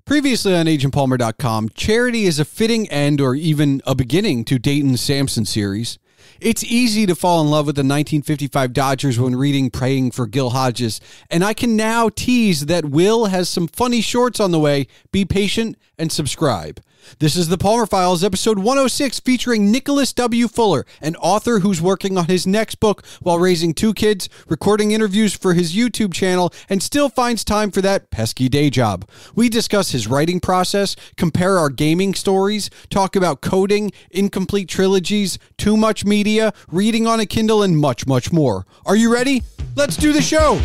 Previously on agentpalmer.com, charity is a fitting end or even a beginning to Deighton's Samson series. It's easy to fall in love with the 1955 Dodgers when reading Praying for Gil Hodges, and I can now tease that Will has some funny shorts on the way. Be patient and subscribe. This is the Palmer Files, episode 106, featuring Nicholas W. Fuller, an author who's working on his next book while raising two kids, recording interviews for his YouTube channel, and still finds time for that pesky day job. We discuss his writing process, compare our gaming stories, talk about coding, incomplete trilogies, too much media, reading on a Kindle, and much, much more. Are you ready? Let's do the show!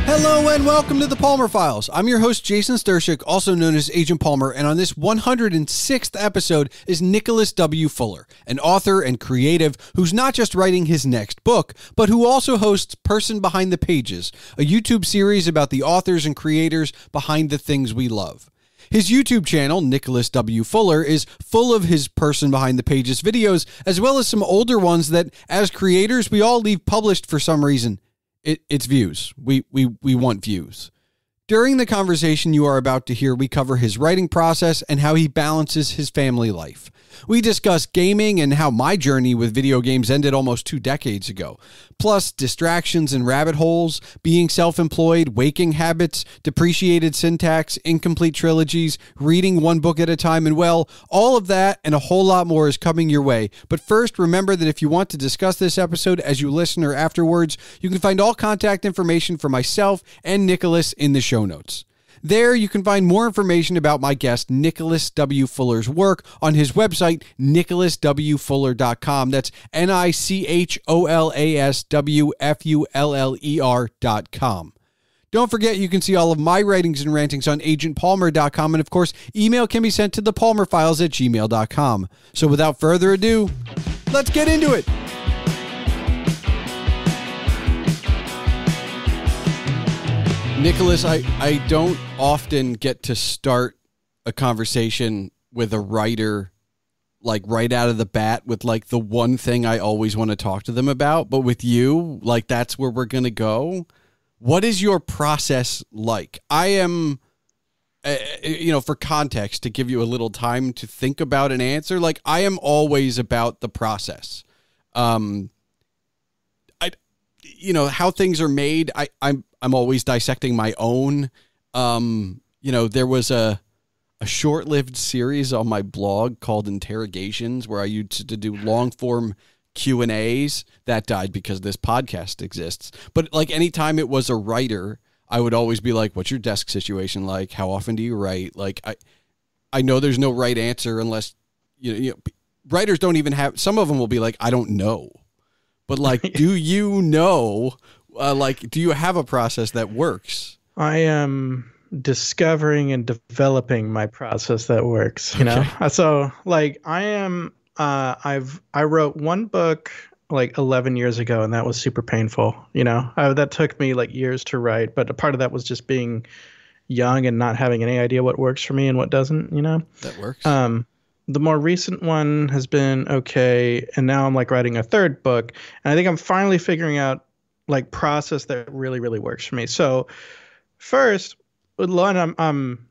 Hello and welcome to the Palmer Files. I'm your host, Jason Stershik, also known as Agent Palmer, and on this 106th episode is Nicholas W. Fuller, an author and creative who's not just writing his next book, but who also hosts Person Behind the Pages, a YouTube series about the authors and creators behind the things we love. His YouTube channel, Nicholas W. Fuller, is full of his Person Behind the Pages videos, as well as some older ones that, as creators, we all leave published for some reason. It's views. We want views. During the conversation you are about to hear, we cover his writing process and how he balances his family life. We discuss gaming and how my journey with video games ended almost 2 decades ago. Plus, distractions and rabbit holes, being self-employed, waking habits, depreciated syntax, incomplete trilogies, reading one book at a time, and well, all of that and a whole lot more is coming your way. But first, remember that if you want to discuss this episode as you listen or afterwards, you can find all contact information for myself and Nicholas in the show notes. There, you can find more information about my guest, Nicholas W. Fuller's work on his website, nicholaswfuller.com. That's nicholaswfuller.com. Don't forget, you can see all of my writings and rantings on agentpalmer.com. And of course, email can be sent to thepalmerfiles@gmail.com. So without further ado, let's get into it. Nicholas, I don't often get to start a conversation with a writer like right out of the bat with like the one thing I always want to talk to them about. But with you, like that's where we're going to go. What is your process like? I am, for context, to give you a little time to think about an answer, like I am always about the process. How things are made. I'm always dissecting my own. There was a short-lived series on my blog called Interrogations where I used to do long-form Q&As. That died because this podcast exists. But like anytime it was a writer, I would always be like, what's your desk situation like? How often do you write? Like, I know there's no right answer unless, writers don't even have, some of them will be like, I don't know. But like, do you know, do you have a process that works? I am discovering and developing my process that works, you know? So like I wrote one book like 11 years ago and that was super painful, that took me like years to write. But a part of that was just being young and not having any idea what works for me and what doesn't, That works. The more recent one has been okay, and now I'm like writing a third book, and I think I'm finally figuring out like process that really, really works for me. So first, with one, I'm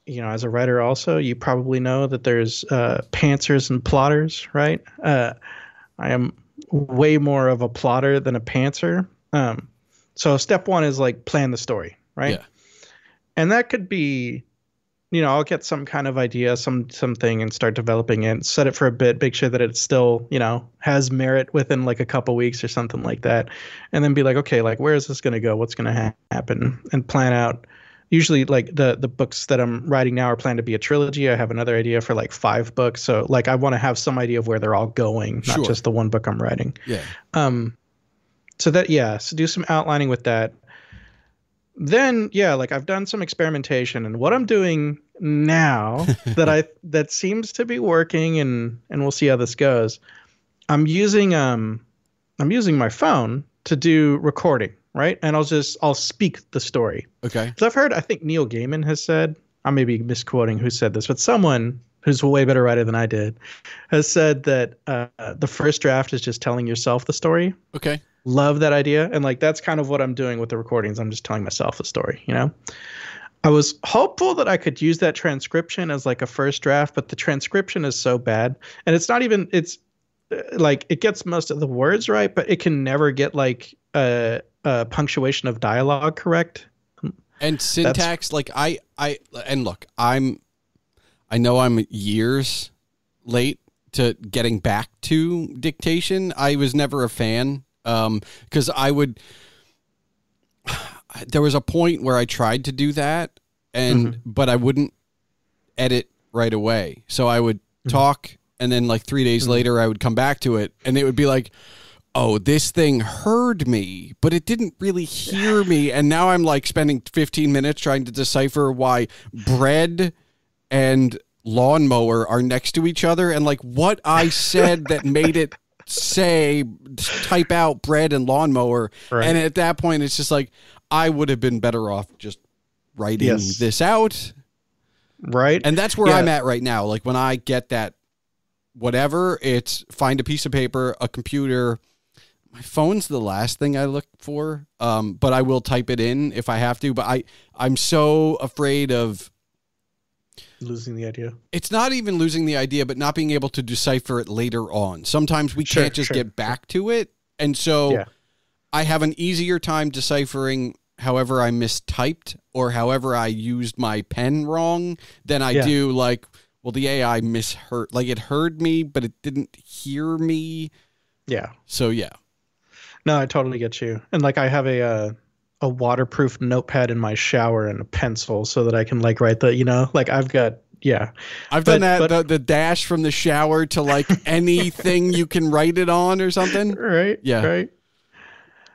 as a writer also, you probably know that there's pantsers and plotters, right? I am way more of a plotter than a pantser. So step one is like plan the story, right? Yeah. And that could be, I'll get some kind of idea, something and start developing it, set it for a bit, make sure that it still, has merit within like a couple weeks or something like that. And then be like, okay, like where is this going to go? What's going to happen? And plan out. Usually like the books that I'm writing now are planned to be a trilogy. I have another idea for like 5 books. So like I want to have some idea of where they're all going, not just the one book I'm writing. Yeah. So do some outlining with that. then yeah, like I've done some experimentation, and what I'm doing now that seems to be working, and we'll see how this goes. I'm using I'm using my phone to do recording, right? And I'll speak the story. Okay. Because I've heard, I think Neil Gaiman has said, I may be misquoting who said this, but someone who's a way better writer than I did has said that the first draft is just telling yourself the story. Okay. Love that idea. And like that's kind of what I'm doing with the recordings. I'm just telling myself the story, you know? I was hopeful that I could use that transcription as like a first draft, but the transcription is so bad. And it's not even, it's like it gets most of the words right, but it can never get like a punctuation of dialogue correct. And syntax, like and look, I know I'm years late to getting back to dictation. I was never a fan because there was a point where I tried to do that but I wouldn't edit right away. So I would talk and then like 3 days later I would come back to it and it would be like, oh, this thing heard me, but it didn't really hear me. And now I'm like spending 15 minutes trying to decipher why bread and lawnmower are next to each other and like what I said that made it type out bread and lawnmower. Right. And at that point, it's just like, I would have been better off just writing this out. Right. And that's where I'm at right now. Like when I get that, whatever, it's find a piece of paper, a computer. My phone's the last thing I look for, but I will type it in if I have to. But I'm so afraid of losing the idea. It's not even losing the idea, but not being able to decipher it later on. Sometimes we can't just get back to it. And so I have an easier time deciphering however I mistyped or however I used my pen wrong than I do like, well, the AI misheard, like it heard me, but it didn't hear me. Yeah. So, yeah. No, I totally get you. And like I have a waterproof notepad in my shower and a pencil so that I can like write the, you know, like I've got, I've done that, the dash from the shower to like anything you can write it on or something. Right. Yeah. Right.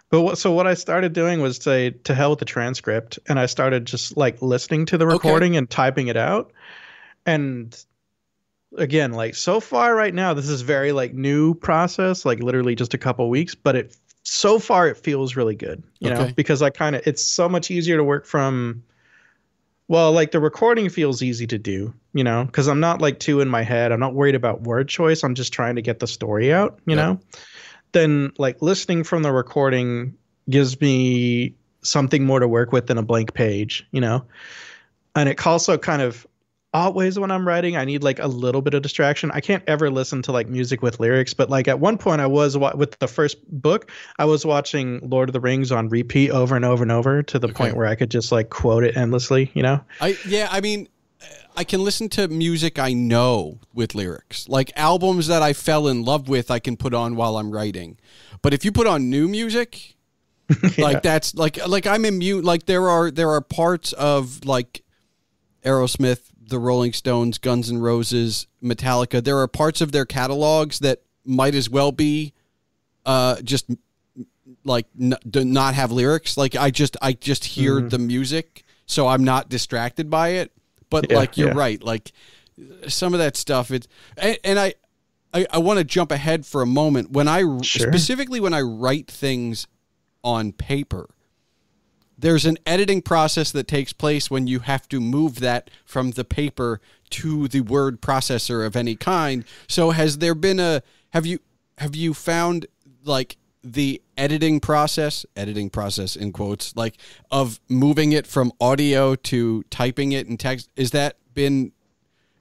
But so what I started doing was to hell with the transcript. And I started just like listening to the recording and typing it out. And again, like so far right now, this is very like new process, like literally just a couple weeks, but so far it feels really good, you know, because it's so much easier to work from. Well, like the recording feels easy to do, you know, because I'm not like too in my head. I'm not worried about word choice. I'm just trying to get the story out, you know. Then like listening from the recording gives me something more to work with than a blank page, you know. And it also kind of always when I'm writing, I need like a little bit of distraction. I can't ever listen to like music with lyrics, but like at one point I was with the first book, I was watching Lord of the Rings on repeat over and over and over to the point where I could just like quote it endlessly, you know? I mean, I can listen to music I know with lyrics, like albums that I fell in love with, I can put on while I'm writing. But if you put on new music, like that's like I'm immune. Like there are parts of like Aerosmith, the Rolling Stones, Guns N' Roses, Metallica. There are parts of their catalogs that might as well be just like not have lyrics. Like I just hear the music, so I'm not distracted by it. But like you're right, like some of that stuff. I want to jump ahead for a moment when specifically when I write things on paper. There's an editing process that takes place when you have to move that from the paper to the word processor of any kind. So have you found like the editing process in quotes, like of moving it from audio to typing it in text? Is that been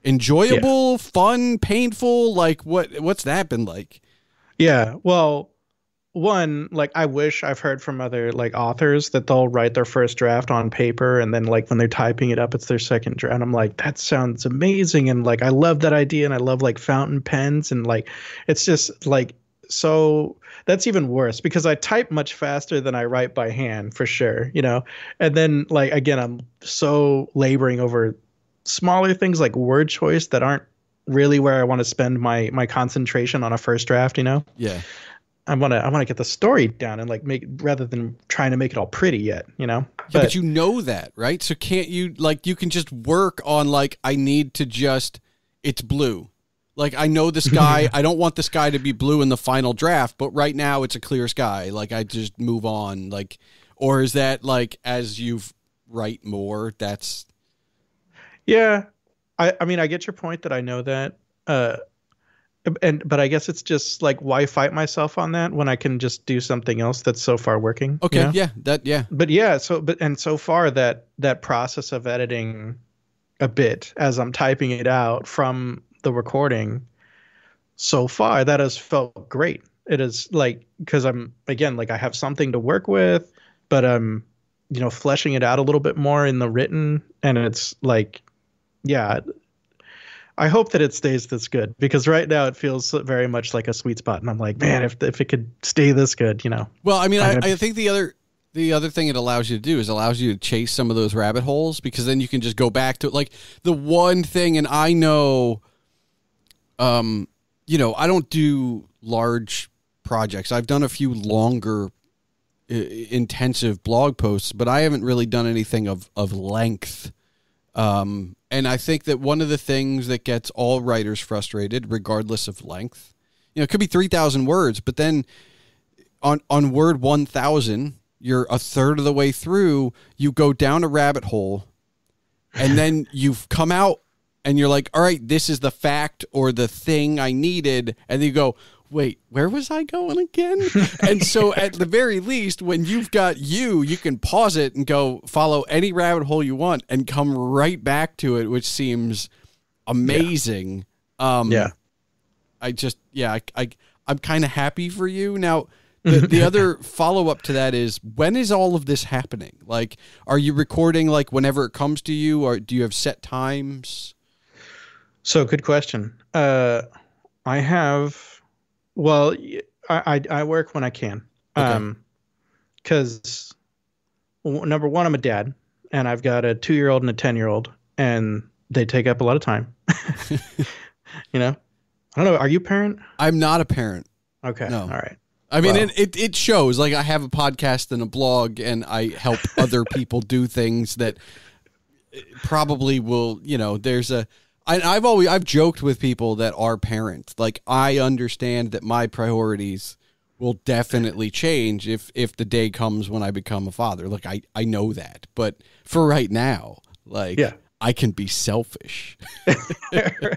enjoyable, fun, painful? Like what's that been like? Yeah. Well, one, like I wish I've heard from other like authors that they'll write their first draft on paper and then like when they're typing it up, it's their second draft. And I'm like, that sounds amazing. And like, I love that idea. And I love like fountain pens and like, it's just like, so that's even worse because I type much faster than I write by hand for sure, you know? And then like, again, I'm so laboring over smaller things like word choice that aren't really where I want to spend my concentration on a first draft, you know? Yeah. I want to get the story down and like make rather than trying to make it all pretty yet, you know. Yeah, but you know that, right? So can't you like you can just work on like I need to just it's blue. Like I know the sky. I don't want the sky to be blue in the final draft, but right now it's a clear sky. Like I just move on. Like, or is that like as you write more? That's Yeah, I mean I get your point that I know that. But I guess it's just like why fight myself on that when I can just do something else that's so far working. okay. You know? Yeah. But yeah, so far that process of editing a bit as I'm typing it out from the recording, so far that has felt great. It is like because I'm again like I have something to work with, but fleshing it out a little bit more in the written, and it's like yeah, I hope that it stays this good because right now it feels very much like a sweet spot, and I'm like, man, if it could stay this good, you know. Well, I mean, I think the other thing it allows you to do is allows you to chase some of those rabbit holes because then you can just go back to like the one thing. And I know, I don't do large projects. I've done a few longer, intensive blog posts, but I haven't really done anything of length. And I think that one of the things that gets all writers frustrated, regardless of length, it could be 3,000 words, but then on word 1,000, you're a third of the way through, you go down a rabbit hole, and then you've come out and you're like, all right, this is the fact or the thing I needed. And then you go, wait, where was I going again? And so at the very least, when you've got you can pause it and go follow any rabbit hole you want and come right back to it, which seems amazing. Yeah. I'm kind of happy for you. Now, the other follow-up to that is, when is all of this happening? Like, are you recording like whenever it comes to you, or do you have set times? So good question. I have... Well, I work when I can, because number one, I'm a dad, and I've got a 2-year-old and a 10-year-old, and they take up a lot of time. I don't know. Are you a parent? I'm not a parent. Okay. No. All right. I mean, it shows. Like, I have a podcast and a blog, and I help other people do things that probably will. I've joked with people that are parents. Like, I understand that my priorities will definitely change if the day comes when I become a father. Like, I know that. But for right now, I can be selfish. Yeah.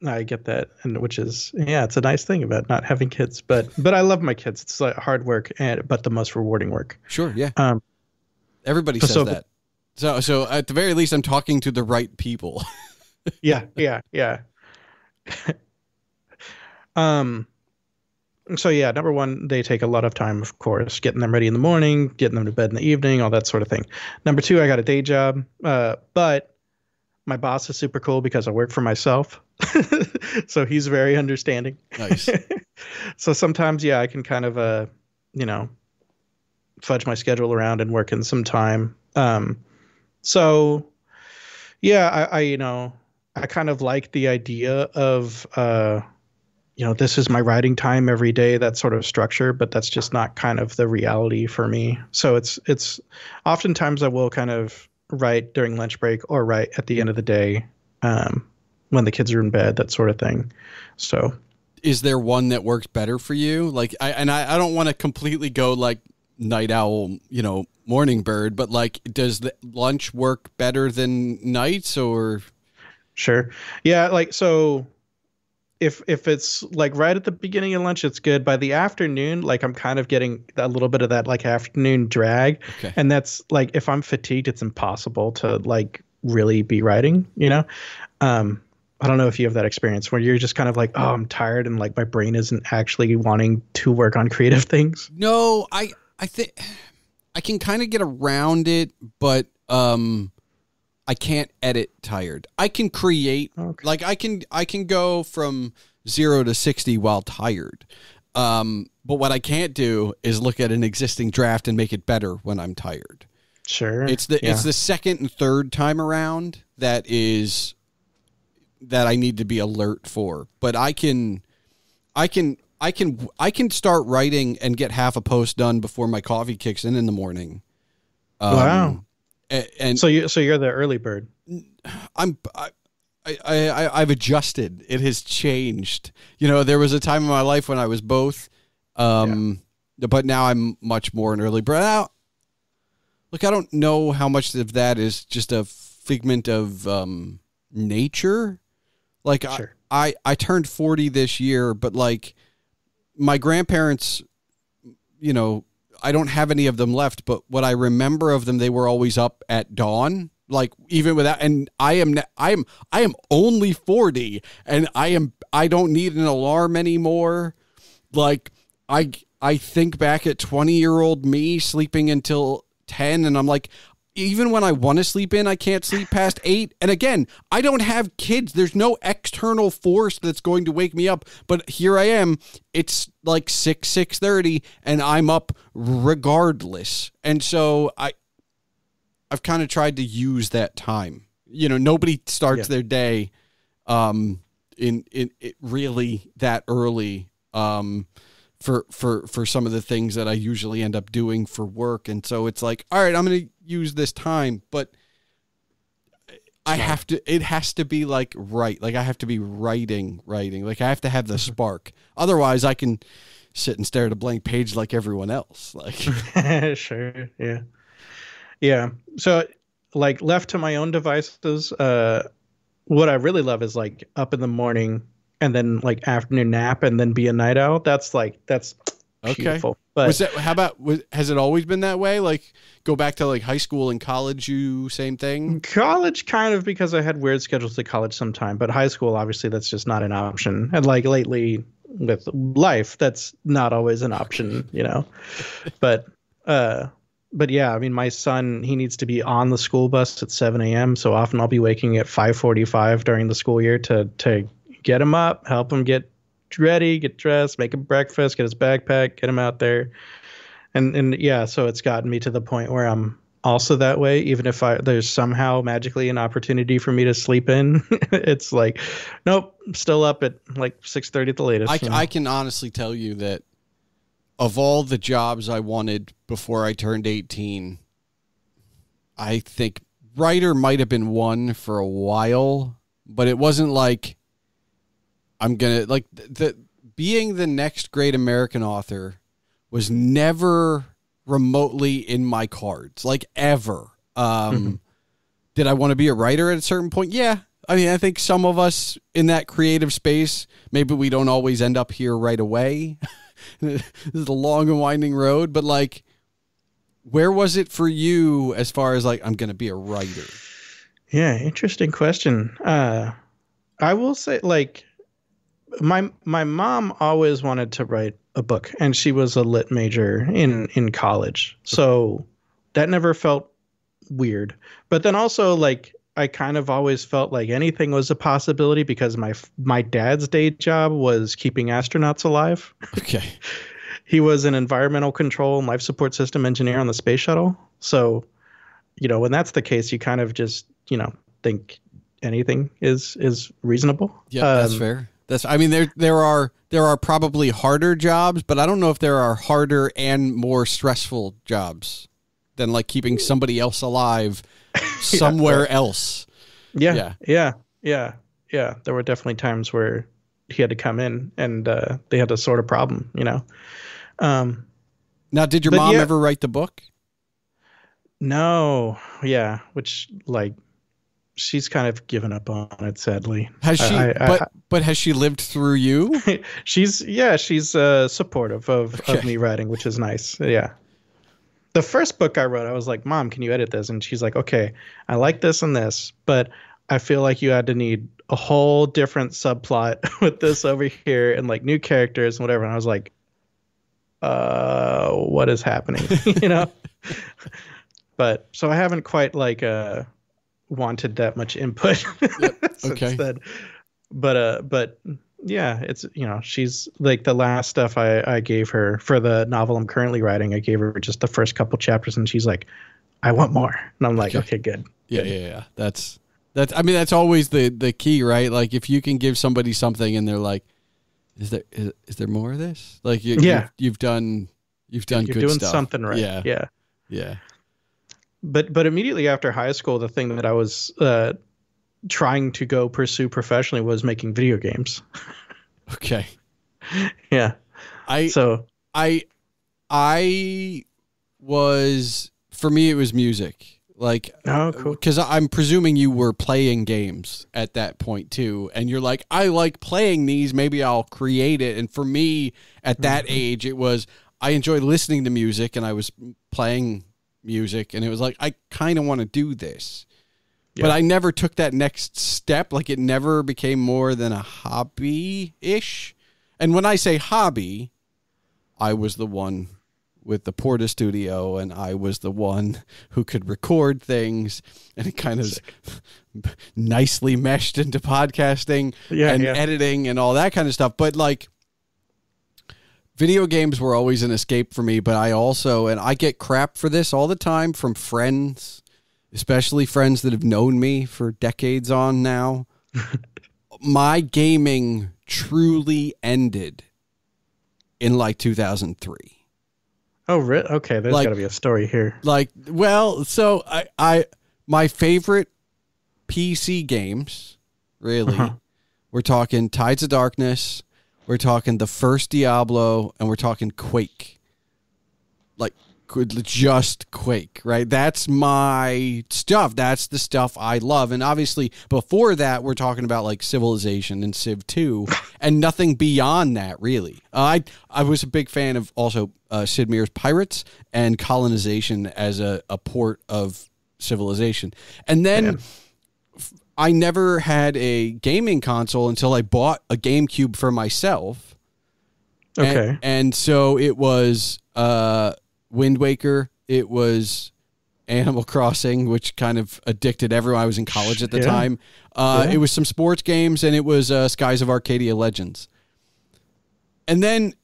I get that. And which is, it's a nice thing about not having kids. But I love my kids. It's like hard work, but the most rewarding work. Sure, yeah. Everybody says that. So at the very least, I'm talking to the right people. Yeah. So yeah, number one, they take a lot of time, of course, getting them ready in the morning, getting them to bed in the evening, all that sort of thing. Number two, I got a day job, but my boss is super cool because I work for myself. So he's very understanding. Nice. So sometimes, I can kind of, fudge my schedule around and work in some time. So, I kind of like the idea of, this is my writing time every day, that sort of structure, but that's just not kind of the reality for me. So it's oftentimes I will kind of write during lunch break or write at the end of the day, when the kids are in bed, that sort of thing. So is there one that works better for you? Like, I don't want to completely go like night owl, morning bird, but like, does the lunch work better than nights or? Sure. Yeah. Like, so if it's like right at the beginning of lunch, it's good. By the afternoon, like I'm kind of getting a little bit of that like afternoon drag. Okay. And that's like, if I'm fatigued, it's impossible to like really be writing, I don't know if you have that experience where you're just kind of like, oh, I'm tired and like my brain isn't actually wanting to work on creative things. No, I think I can kind of get around it, but I can't edit tired. I can create, like I can go from 0 to 60 while tired. But what I can't do is look at an existing draft and make it better when I'm tired. Sure. It's the second and third time around that I need to be alert for. But I can I can start writing and get half a post done before my coffee kicks in the morning. Wow. And so you're the early bird. I've adjusted. It has changed. There was a time in my life when I was both, but now I'm much more an early bird. Look, I don't know how much of that is just a figment of nature. Like sure. I turned 40 this year, but like my grandparents, I don't have any of them left, but what I remember of them, they were always up at dawn, like even without, and I am only 40 and I don't need an alarm anymore. Like I think back at 20-year-old me sleeping until 10 and I'm like, even when I want to sleep in, I can't sleep past 8. And again, I don't have kids. There's no external force that's going to wake me up. But here I am. It's like 6:30, and I'm up regardless. And so I've kind of tried to use that time. Nobody starts their day in it really that early. For some of the things that I usually end up doing for work. And so it's like, all right, I'm going to use this time, but it has to be like, right. Like I have to be writing. Like I have to have the spark. Otherwise I can sit and stare at a blank page like everyone else. Like, sure. Yeah. Yeah. So like left to my own devices, what I really love is like up in the morning and then like afternoon nap and then be a night owl. That's beautiful. But has it always been that way? Like go back to like high school and college, same thing? College kind of, because I had weird schedules at college sometime, but high school, obviously that's just not an option. And like lately with life, that's not always an option, but yeah, I mean, my son, he needs to be on the school bus at 7 a.m. So often I'll be waking at 5:45 during the school year to get him up, help him get ready, get dressed, make him breakfast, get his backpack, get him out there. And yeah, so it's gotten me to the point where I'm also that way. Even if there's somehow magically an opportunity for me to sleep in, it's like, nope, still up at like 6:30 at the latest. I can honestly tell you that of all the jobs I wanted before I turned 18, I think writer might have been one for a while, but it wasn't like, I'm going to like being the next great American author was never remotely in my cards, like ever. Did I want to be a writer at a certain point? Yeah. I mean, I think some of us in that creative space, maybe we don't always end up here right away. This is a long and winding road, but like, where was it for you as far as like, I'm going to be a writer? Yeah. Interesting question. I will say like, my mom always wanted to write a book, and she was a lit major in college. So that never felt weird. But then also like I kind of always felt like anything was a possibility because my dad's day job was keeping astronauts alive. Okay. He was an environmental control and life support system engineer on the space shuttle. So, when that's the case, you kind of just, think anything is reasonable. Yeah, that's fair. There are probably harder jobs, but I don't know if there are harder and more stressful jobs than like keeping somebody else alive somewhere else. Yeah. There were definitely times where he had to come in and they had to sort a problem, Now, did your mom ever write the book? No. Yeah. Which like, she's kind of given up on it, sadly. Has she? But has she lived through you? She's supportive of me writing, which is nice. Yeah. The first book I wrote, I was like, Mom, can you edit this? And she's like, okay, I like this and this, but I feel like you had to need a whole different subplot with this over here and like new characters and whatever. And I was like, what is happening? But so I haven't quite like wanted that much input since then. But yeah, it's she's like the last stuff I gave her for the novel I'm currently writing. I gave her just the first couple chapters, and she's like, I want more. And I'm like, okay, good. Yeah. That's always the key, right? Like if you can give somebody something and they're like, Is there more of this? Like you've done You're good doing stuff. something right. Yeah. But immediately after high school, the thing that I was trying to go pursue professionally was making video games. Okay. Yeah. For me, it was music. Like, oh, cool. Because I'm presuming you were playing games at that point too, and you're like, I like playing these. Maybe I'll create it. And for me, at that age, it was I enjoyed listening to music, and I was playing music, and it was like I kind of want to do this, but I never took that next step. Like, it never became more than a hobby-ish. And when I say hobby, I was the one with the Porta Studio, and I was the one who could record things, and it kind of nicely meshed into podcasting and editing and all that kind of stuff. But like, video games were always an escape for me, but I get crap for this all the time from friends, especially friends that have known me for decades on now. My gaming truly ended in like 2003. Oh, really? Okay, there's got to be a story here. Like, well, so my favorite PC games, really, we're talking Tides of Darkness, we're talking the first Diablo, and we're talking Quake. Like, just Quake, right? That's my stuff. That's the stuff I love. And obviously, before that, we're talking about like Civilization and Civ 2, and nothing beyond that, really. I was a big fan of also Sid Meier's Pirates and Colonization as a port of Civilization. And then I never had a gaming console until I bought a GameCube for myself. Okay. And so it was Wind Waker, it was Animal Crossing, which kind of addicted everyone. I was in college at the time. It was some sports games, and it was Skies of Arcadia Legends. And then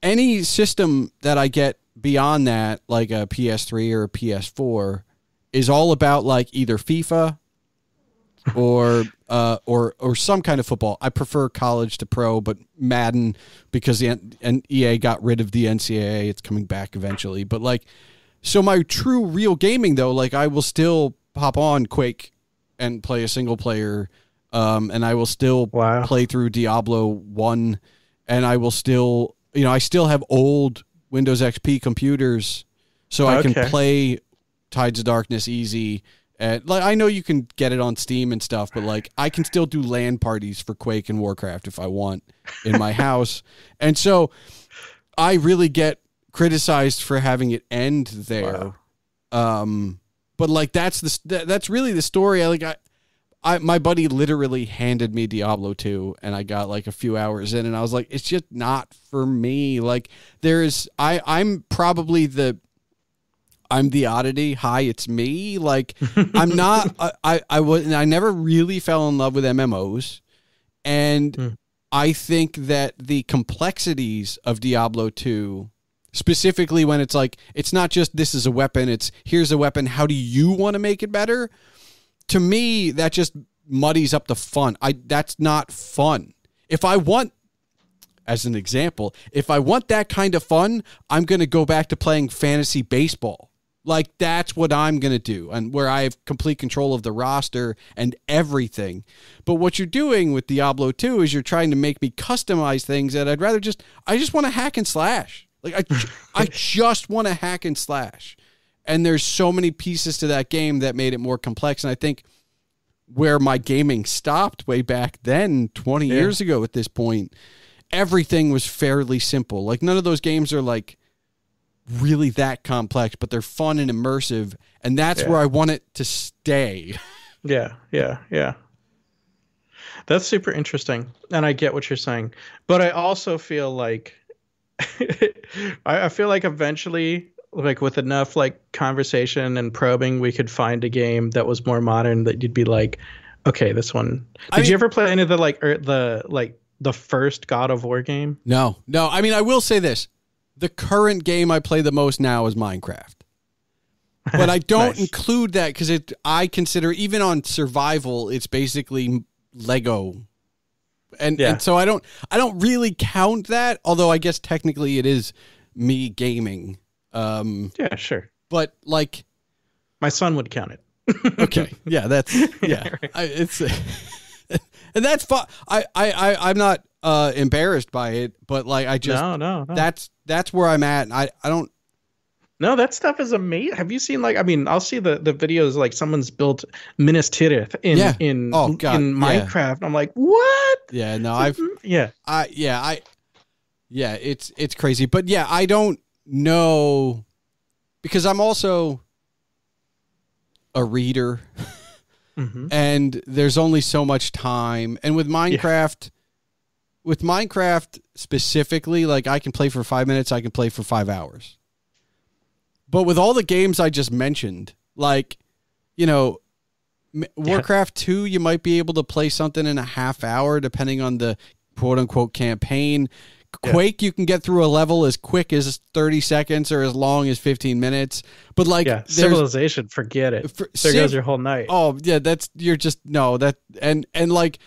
any system that I get beyond that, like a PS3 or a PS4, is all about like either FIFA or some kind of football. I prefer college to pro, but Madden, because EA got rid of the NCAA. It's coming back eventually. But like, so my true real gaming though, like I will still pop on Quake and play a single player, and I will still play through Diablo 1, and I will still, I still have old Windows XP computers, so I can play Tides of Darkness easy. And like, I know you can get it on Steam and stuff, but like I can still do LAN parties for Quake and Warcraft if I want in my house. And so I really get criticized for having it end there. Wow. But like that's really the story. My buddy literally handed me Diablo 2, and I got like a few hours in, and I was like, it's just not for me. Like I'm the oddity. Hi, it's me. Like, I'm not, I never really fell in love with MMOs. And I think that the complexities of Diablo 2, specifically when it's like, it's not just this is a weapon, it's here's a weapon, how do you want to make it better? To me, that just muddies up the fun. That's not fun. If I want, as an example, if I want that kind of fun, I'm going to go back to playing fantasy baseball. Like, that's what I'm going to do, and where I have complete control of the roster and everything. But what you're doing with Diablo 2 is you're trying to make me customize things that I just want to hack and slash. Like, I just want to hack and slash. And there's so many pieces to that game that made it more complex. And I think where my gaming stopped way back then, 20 years ago at this point, everything was fairly simple. Like, none of those games are like really that complex, but they're fun and immersive, and that's where I want it to stay. Yeah. That's super interesting, and I get what you're saying, but I also feel like I feel like eventually, like with enough like conversation and probing, we could find a game that was more modern that you'd be like, okay, this one. Did you ever play any of the first God of War game? No. I mean, I will say this. The current game I play the most now is Minecraft. But I don't include that because I consider, even on survival, it's basically Lego. And so I don't really count that, although I guess technically it is me gaming. Yeah, sure. But like my son would count it. Okay. Yeah, that's Right. It's and that's fun. I'm not embarrassed by it, but like I just no. That's where I'm at. And I don't. No, that stuff is amazing. Have you seen I'll see the videos like someone's built Minas Tirith in Minecraft. I'm like, what? Yeah, no, it's crazy. But yeah, I don't know because I'm also a reader and there's only so much time. And with Minecraft, specifically, like I can play for 5 minutes, I can play for 5 hours. But with all the games I just mentioned, like, you know, Warcraft 2, you might be able to play something in a half hour, depending on the quote unquote campaign. Quake, you can get through a level as quick as 30 seconds or as long as 15 minutes. But like Civilization, forget it. There goes your whole night. Oh yeah. And like,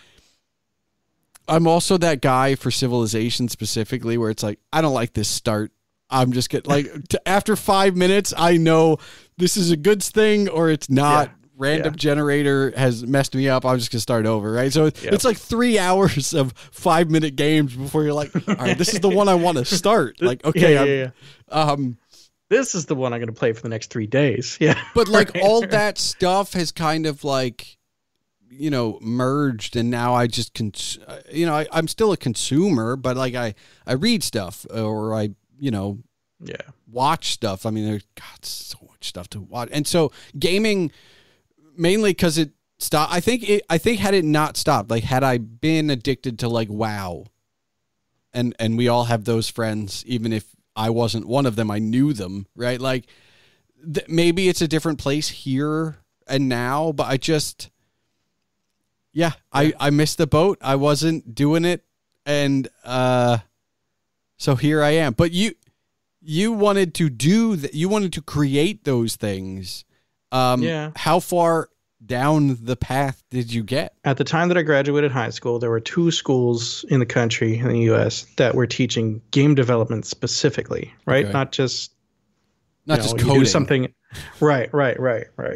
I'm also that guy for Civilization specifically where it's like, I don't like this start. I'm just getting like after 5 minutes, I know this is a good thing or it's not. Random generator has messed me up. I'm just gonna start over, right? So it's like 3 hours of 5 minute games before you're like, all right, this is the one I want to start. Like, okay, this is the one I'm gonna play for the next 3 days. Yeah, but like all that stuff has kind of like, you know, merged, and now I just I'm still a consumer, but like I read stuff or I watch stuff. I mean, there's so much stuff to watch, and so gaming. Mainly because it stopped. I think had it not stopped, like had I been addicted to like WoW, and we all have those friends, even if I wasn't one of them, I knew them, right? Like maybe it's a different place here and now, but I just, I missed the boat. I wasn't doing it, and so here I am. But you wanted to do that. You wanted to create those things. How far down the path did you get? At the time that I graduated high school, there were 2 schools in the country, in the U.S., that were teaching game development specifically, right? Okay. Not just coding. Do something. Right. And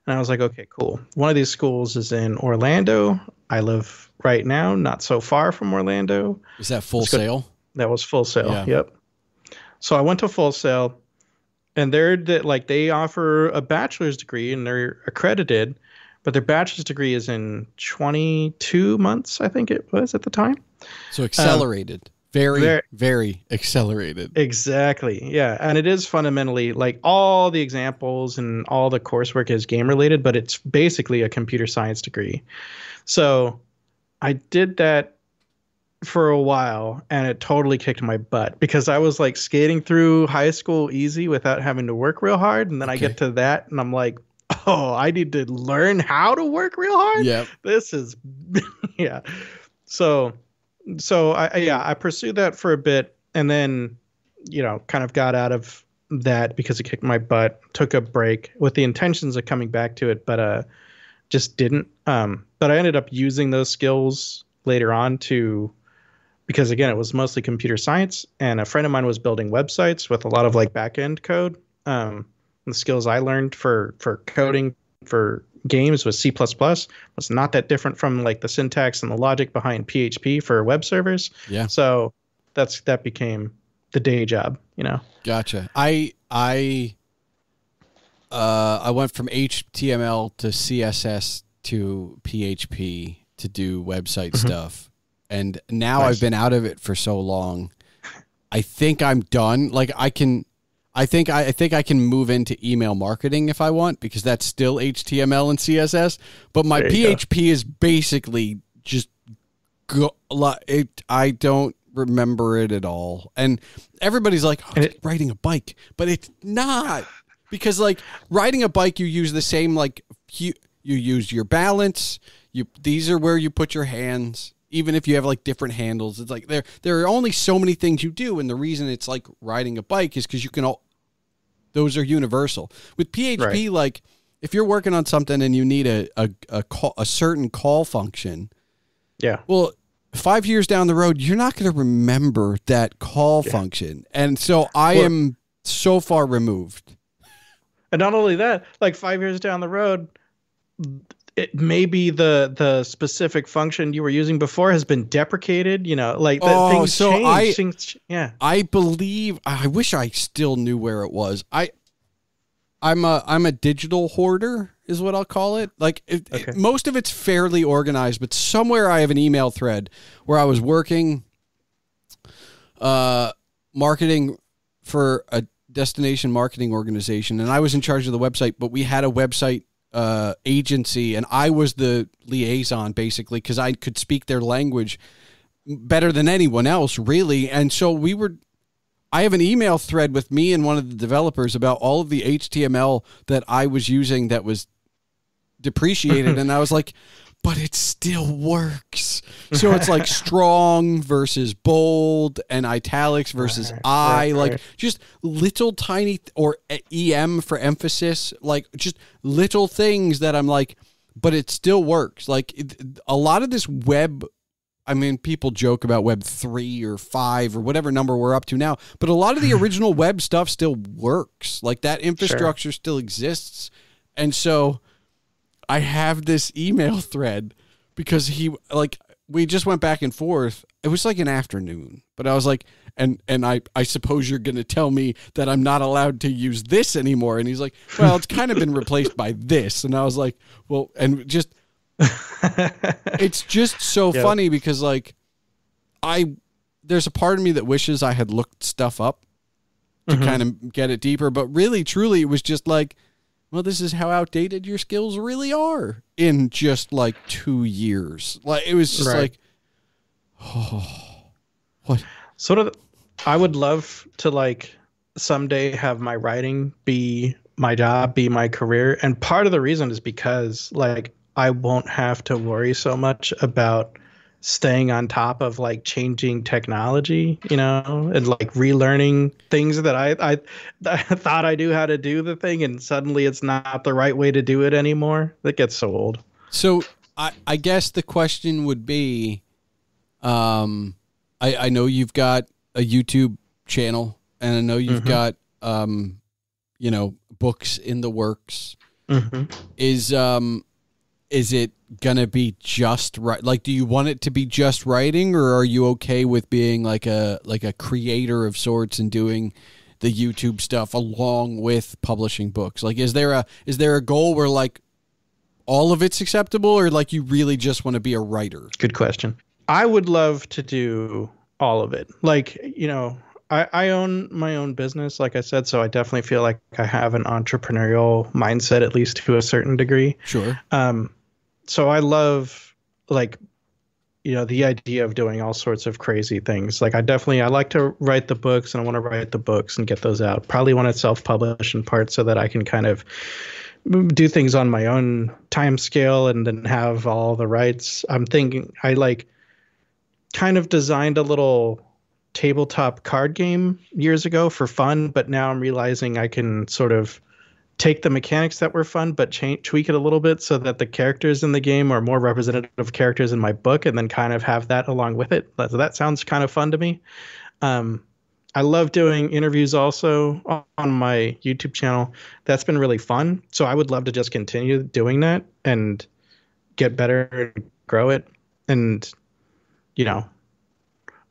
I was like, okay, cool. One of these schools is in Orlando. I live right now, not so far from Orlando. Is that Full Sail? That was Full Sail. Yeah. Yep. So I went to Full Sail. And they offer a bachelor's degree and they're accredited, but their bachelor's degree is in 22 months, I think it was at the time. So accelerated, very, very accelerated. Exactly. Yeah. And it is fundamentally like all the examples and all the coursework is game related, but it's basically a computer science degree. So I did that for a while and it totally kicked my butt because I was like skating through high school easy without having to work real hard. And then I get to that and I'm like, oh, I need to learn how to work real hard. Yeah. This is, So I pursued that for a bit and then, kind of got out of that because it kicked my butt, took a break with the intentions of coming back to it, but just didn't. But I ended up using those skills later on because again, it was mostly computer science and a friend of mine was building websites with a lot of like back-end code. The skills I learned for coding for games with C++ was not that different from like the syntax and the logic behind PHP for web servers. Yeah. So that became the day job, Gotcha. I went from HTML to CSS to PHP to do website stuff. And now I've been out of it for so long. I think I'm done. Like I think I can move into email marketing if I want because that's still HTML and CSS. But my PHP is basically just I don't remember it at all. And everybody's like, oh, it's like riding a bike, but it's not because like riding a bike, you use the same like you use your balance. These are where you put your hands. Even if you have like different handles, it's like there are only so many things you do. And the reason it's like riding a bike is because those are universal. With PHP, like if you're working on something and you need a certain call function, Yeah. Well, 5 years down the road, you're not going to remember that call function. And so I am so far removed. And not only that, like 5 years down the road, it maybe the specific function you were using before has been deprecated, like things change. I believe, I wish I still knew where it was. I'm a digital hoarder is what I'll call it. Like most of it's fairly organized, but somewhere I have an email thread where I was working marketing for a destination marketing organization, and I was in charge of the website, but we had a website agency, and I was the liaison basically because I could speak their language better than anyone else, really. And so I have an email thread with me and one of the developers about all of the HTML that I was using that was depreciated. And I was like, but it still works. So it's like strong versus bold and italics versus just little tiny, or EM for emphasis, like just little things that I'm like, but it still works. Like a lot of this web, I mean, people joke about Web 3 or 5 or whatever number we're up to now, but a lot of the original web stuff still works. Like that infrastructure still exists. And so I have this email thread because we just went back and forth. It was like an afternoon, but I was like, and I suppose you're going to tell me that I'm not allowed to use this anymore. And he's like, well, it's kind of been replaced by this. And I was like, well, and just, it's just so funny because like there's a part of me that wishes I had looked stuff up to kind of get it deeper, but really truly it was just like, well, this is how outdated your skills really are in just like 2 years. Like it was just like, what? Sort of, I would love to like someday have my writing be my job, be my career. And part of the reason is because like I won't have to worry so much about staying on top of like changing technology, and like relearning things that I thought I knew how to do the thing, and suddenly it's not the right way to do it anymore. That gets so old. So I guess the question would be, I know you've got a YouTube channel, and I know you've got books in the works. Is it gonna be just right? Like, do you want it to be just writing, or are you okay with being like a creator of sorts and doing the YouTube stuff along with publishing books? Like, is there a goal where like all of it's acceptable, or like you really just want to be a writer? Good question. I would love to do all of it. Like, I own my own business, like I said, so I definitely feel like I have an entrepreneurial mindset, at least to a certain degree. Sure. So I love like, the idea of doing all sorts of crazy things. Like I like to write the books, and I want to write the books and get those out. Probably want to self-publish in part so that I can kind of do things on my own time scale and then have all the rights. I'm thinking I like kind of designed a little tabletop card game years ago for fun, but now I'm realizing I can sort of take the mechanics that were fun, but tweak it a little bit so that the characters in the game are more representative of characters in my book, and then kind of have that along with it. That sounds kind of fun to me. I love doing interviews also on my YouTube channel. That's been really fun. So I would love to just continue doing that and get better and grow it. And,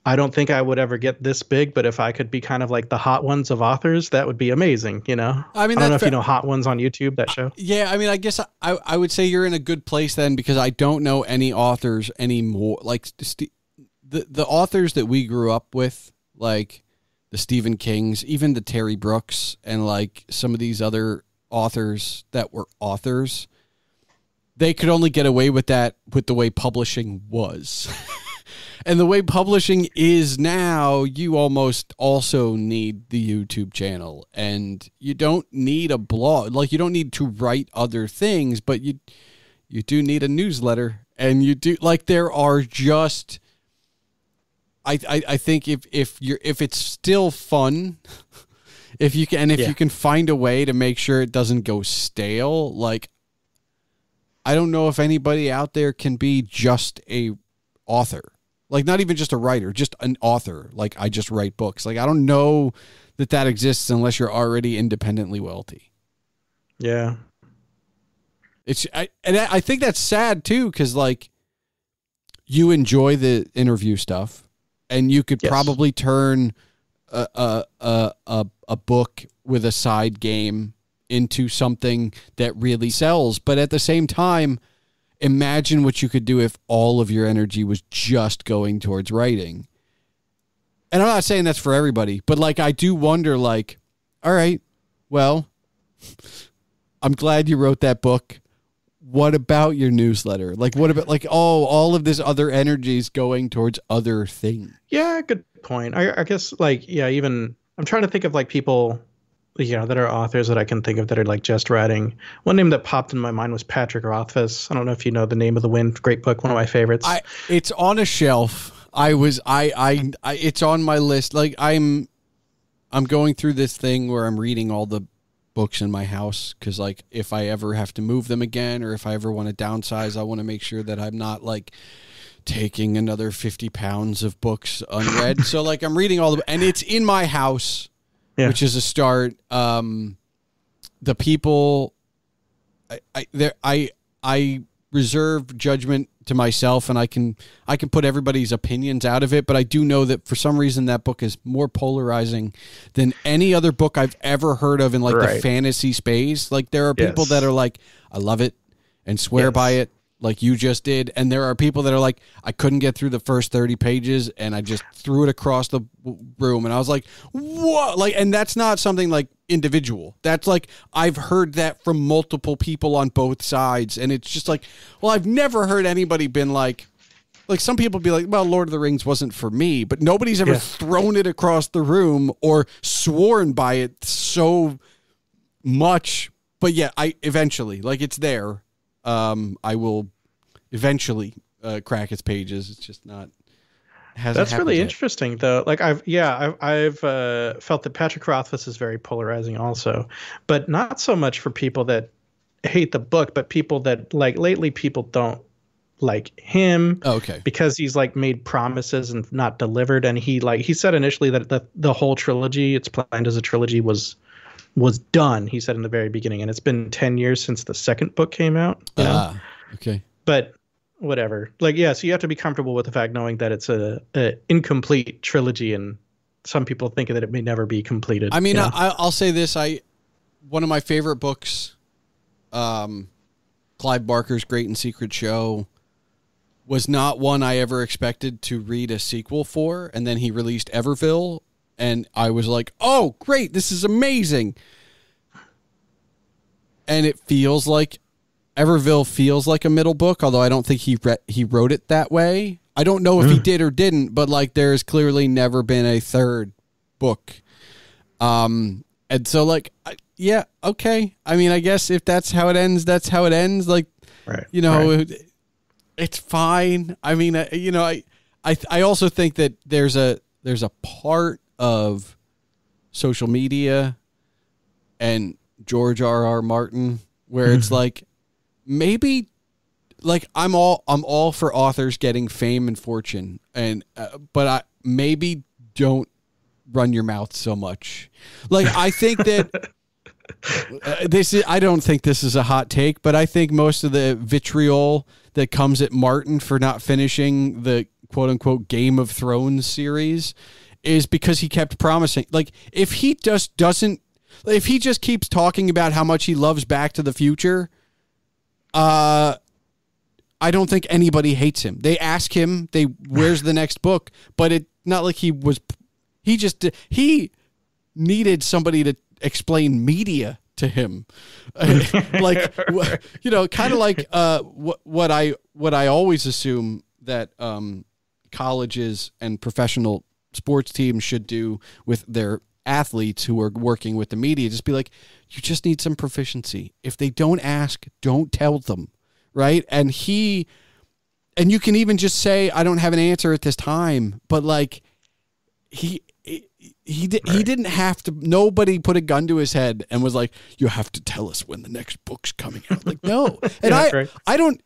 I don't think I would ever get this big, but if I could be kind of like the Hot Ones of authors, that would be amazing, I mean, I don't know if you know Hot Ones on YouTube, that show. Yeah, I mean, I guess I would say you're in a good place then, because I don't know any authors anymore. Like the authors that we grew up with, like the Stephen Kings, even the Terry Brooks, and like some of these other authors that were authors, they could only get away with that with the way publishing was. And the way publishing is now, you almost also need the YouTube channel, and you don't need a blog. Like, you don't need to write other things, but you do need a newsletter, and you do, like, there are just, I think if it's still fun, if you can find a way to make sure it doesn't go stale, like, I don't know if anybody out there can be just a author. Like, not even just a writer, just an author. Like, I just write books. Like, I don't know that exists unless you're already independently wealthy. Yeah. I think that's sad too, because like you enjoy the interview stuff, and you could probably turn a book with a side game into something that really sells. But at the same time, imagine what you could do if all of your energy was just going towards writing. And I'm not saying that's for everybody, but like I do wonder, like, all right, well, I'm glad you wrote that book. What about your newsletter? Like, what about like, all of this other energy is going towards other things? Yeah, good point. I guess like, yeah, even I'm trying to think of like people, that are authors that I can think of that are like just writing. One name that popped in my mind was Patrick Rothfuss. I don't know if you know The Name of the Wind. Great book, one of my favorites. It's on a shelf. It's on my list. Like I'm going through this thing where I'm reading all the books in my house, because like if I ever have to move them again, or if I ever want to downsize, I want to make sure that I'm not like taking another 50 pounds of books unread. So like I'm reading all and it's in my house, which is a start. The people, I reserve judgment to myself, and I can put everybody's opinions out of it, but I do know that for some reason that book is more polarizing than any other book I've ever heard of in like the fantasy space. Like there are people that are like, I love it and swear by it, like you just did, and there are people that are like, I couldn't get through the first 30 pages and I just threw it across the room, and I was like, what? Like, and that's not something like individual. That's like, I've heard that from multiple people on both sides, and it's just like, well, I've never heard anybody been like some people be like, well, Lord of the Rings wasn't for me, but nobody's ever thrown it across the room or sworn by it so much. But yeah, I eventually, like, it's there. I will eventually crack its pages. It's just not. That's really interesting, though. Like I've felt that Patrick Rothfuss is very polarizing, also, but not so much for people that hate the book, but people that like lately people don't like him. Because he's like made promises and not delivered, and he said initially that the whole trilogy, it's planned as a trilogy, was done. He said in the very beginning, and it's been 10 years since the second book came out. Okay. But whatever. Like, yeah, so you have to be comfortable with the fact knowing that it's a incomplete trilogy, and some people think that it may never be completed. I mean, I'll say this. One of my favorite books, Clive Barker's Great and Secret Show, was not one I ever expected to read a sequel for, and then he released Everville, and I was like, oh, great, this is amazing. And it feels like Everville feels like a middle book, although I don't think he wrote it that way. I don't know if he did or didn't, but like there's clearly never been a third book. And so like, yeah, okay. I mean, I guess if that's how it ends, that's how it ends. Like, it's fine. I mean, I also think that there's a part of social media and George R.R. Martin where it's like, maybe like I'm all for authors getting fame and fortune, and but I maybe don't run your mouth so much. Like I think that I don't think this is a hot take, but I think most of the vitriol that comes at Martin for not finishing the quote unquote Game of Thrones series is because he kept promising. Like if he just keeps talking about how much he loves Back to the Future, I don't think anybody hates him. They ask him, where's the next book? But it's not like he needed somebody to explain media to him. Like, kind of like what I always assume that colleges and professional sports teams should do with their athletes who are working with the media. Just be like, you just need some proficiency. If they don't ask, don't tell them. Right. And you can even just say, I don't have an answer at this time, but like he didn't have to, nobody put a gun to his head and was like, you have to tell us when the next book's coming out. Like, no. And I don't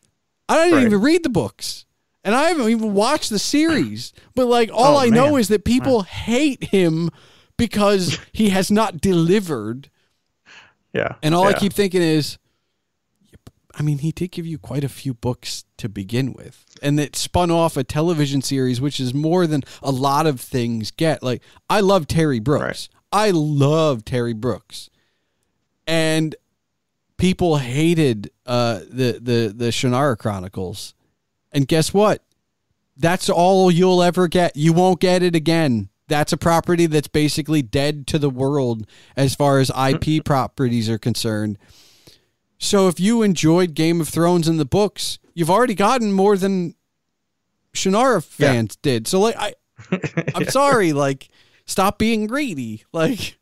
even read the books. And I haven't even watched the series, but like all I know is that people hate him because he has not delivered. Yeah. And all I keep thinking is, I mean, he did give you quite a few books to begin with, and it spun off a television series, which is more than a lot of things get. Like, I love Terry Brooks. Right. I love Terry Brooks. And people hated the Shannara Chronicles. And guess what? That's all you'll ever get. You won't get it again. That's a property that's basically dead to the world as far as IP properties are concerned. So if you enjoyed Game of Thrones in the books, you've already gotten more than Shannara fans did. So like, I'm sorry, like, stop being greedy. Like,